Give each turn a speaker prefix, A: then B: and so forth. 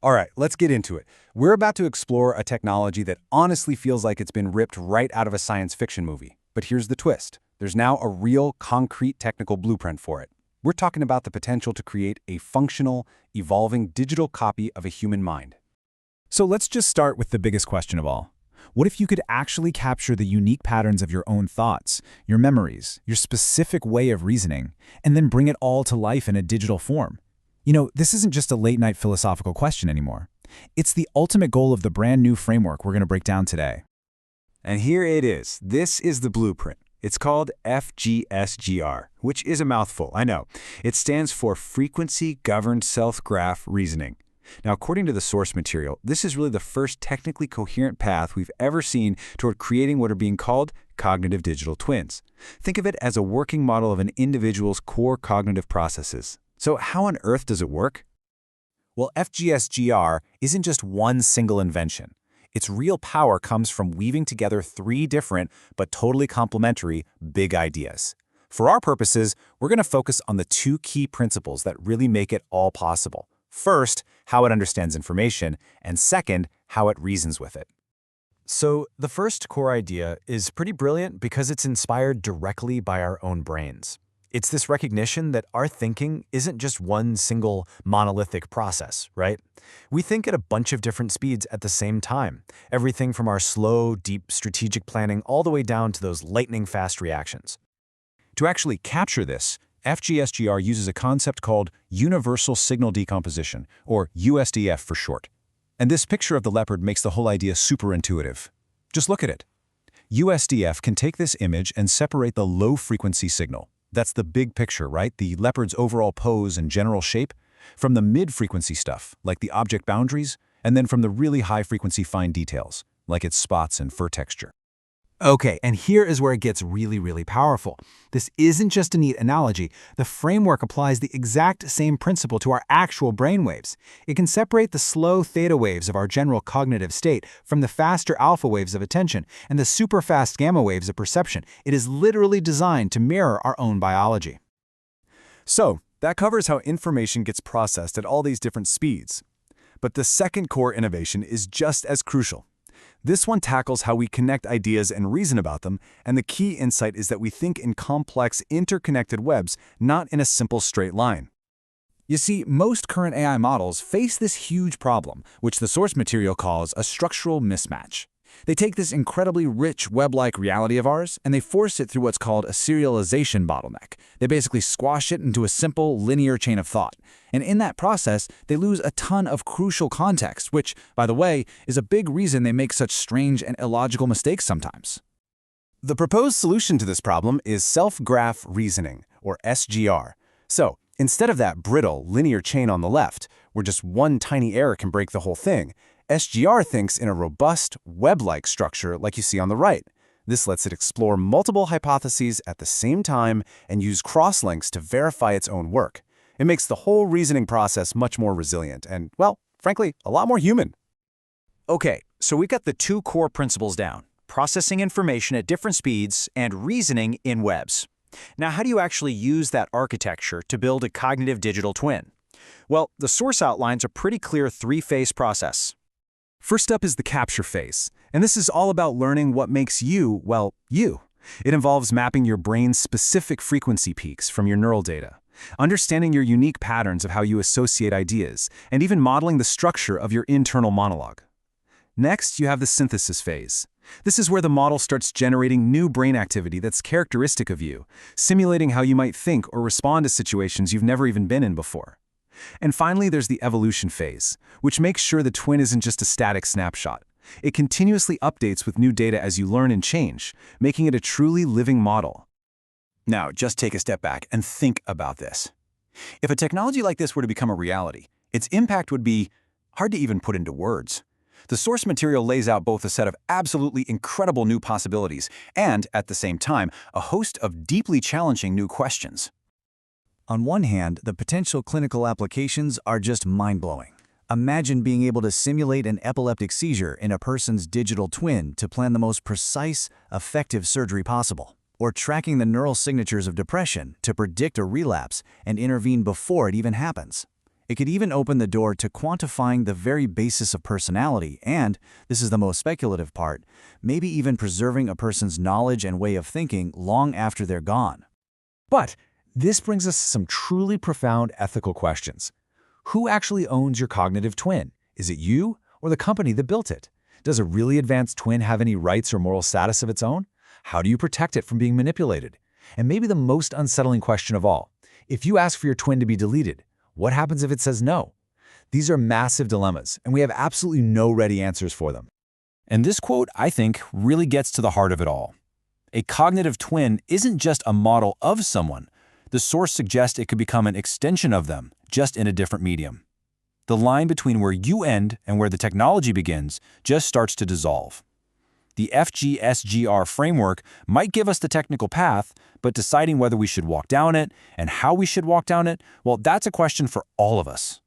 A: All right, let's get into it. We're about to explore a technology that honestly feels like it's been ripped right out of a science fiction movie. But here's the twist. There's now a real, concrete technical blueprint for it. We're talking about the potential to create a functional, evolving digital copy of a human mind.
B: So let's just start with the biggest question of all. What if you could actually capture the unique patterns of your own thoughts, your memories, your specific way of reasoning, and then bring it all to life in a digital form? This isn't just a late-night philosophical question anymore. It's the ultimate goal of the brand new framework we're going to break down today.
A: And here it is. This is the blueprint. It's called FGSGR, which is a mouthful, I know. It stands for Frequency Governed Self-Graph Reasoning. Now, according to the source material, this is really the first technically coherent path we've ever seen toward creating what are being called cognitive digital twins. Think of it as a working model of an individual's core cognitive processes. So how on earth does it work?
B: Well, FGSGR isn't just one single invention. Its real power comes from weaving together three different but totally complementary big ideas. For our purposes, we're going to focus on the two key principles that really make it all possible. First, how it understands information, and second, how it reasons with it.
C: So the first core idea is pretty brilliant because it's inspired directly by our own brains. It's this recognition that our thinking isn't just one single monolithic process, right? We think at a bunch of different speeds at the same time, everything from our slow, deep strategic planning all the way down to those lightning-fast reactions.
B: To actually capture this, FGSGR uses a concept called Universal Signal Decomposition, or USDF for short. And this picture of the leopard makes the whole idea super intuitive. Just look at it. USDF can take this image and separate the low-frequency signal. That's the big picture, right? The leopard's overall pose and general shape, from the mid-frequency stuff, like the object boundaries, and then from the really high-frequency fine details, like its spots and fur texture.
D: Okay, and here is where it gets really powerful. This isn't just a neat analogy. The framework applies the exact same principle to our actual brainwaves. It can separate the slow theta waves of our general cognitive state from the faster alpha waves of attention and the super fast gamma waves of perception. It is literally designed to mirror our own biology.
A: So, that covers how information gets processed at all these different speeds. But the second core innovation is just as crucial. This one tackles how we connect ideas and reason about them, and the key insight is that we think in complex, interconnected webs, not in a simple straight line.
B: You see, most current AI models face this huge problem, which the source material calls a structural mismatch. They take this incredibly rich web-like reality of ours, and they force it through what's called a serialization bottleneck. They basically squash it into a simple, linear chain of thought. And in that process, they lose a ton of crucial context, which, by the way, is a big reason they make such strange and illogical mistakes sometimes.
A: The proposed solution to this problem is self-graph reasoning, or SGR. So, instead of that brittle, linear chain on the left, where just one tiny error can break the whole thing, SGR thinks in a robust, web-like structure like you see on the right. This lets it explore multiple hypotheses at the same time and use cross-links to verify its own work. It makes the whole reasoning process much more resilient and, well, frankly, a lot more human.
C: Okay, so we've got the two core principles down: processing information at different speeds and reasoning in webs. Now, how do you actually use that architecture to build a cognitive digital twin? Well, the source outlines a pretty clear three-phase process.
A: First up is the capture phase, and this is all about learning what makes you, well, you. It involves mapping your brain's specific frequency peaks from your neural data, understanding your unique patterns of how you associate ideas, and even modeling the structure of your internal monologue. Next, you have the synthesis phase. This is where the model starts generating new brain activity that's characteristic of you, simulating how you might think or respond to situations you've never even been in before. And finally, there's the evolution phase, which makes sure the twin isn't just a static snapshot. It continuously updates with new data as you learn and change, making it a truly living model. Now, just take a step back and think about this. If a technology like this were to become a reality, its impact would be hard to even put into words. The source material lays out both a set of absolutely incredible new possibilities and, at the same time, a host of deeply challenging new questions.
D: On one hand, the potential clinical applications are just mind-blowing. Imagine being able to simulate an epileptic seizure in a person's digital twin to plan the most precise, effective surgery possible, or tracking the neural signatures of depression to predict a relapse and intervene before it even happens.
C: It could even open the door to quantifying the very basis of personality and, this is the most speculative part, maybe even preserving a person's knowledge and way of thinking long after they're gone.
B: But this brings us to some truly profound ethical questions. Who actually owns your cognitive twin? Is it you or the company that built it? Does a really advanced twin have any rights or moral status of its own? How do you protect it from being manipulated? And maybe the most unsettling question of all, if you ask for your twin to be deleted, what happens if it says no? These are massive dilemmas, and we have absolutely no ready answers for them. And this quote, I think, really gets to the heart of it all. A cognitive twin isn't just a model of someone. The source suggests it could become an extension of them, just in a different medium. The line between where you end and where the technology begins just starts to dissolve. The FGSGR framework might give us the technical path, but deciding whether we should walk down it and how we should walk down it, well, that's a question for all of us.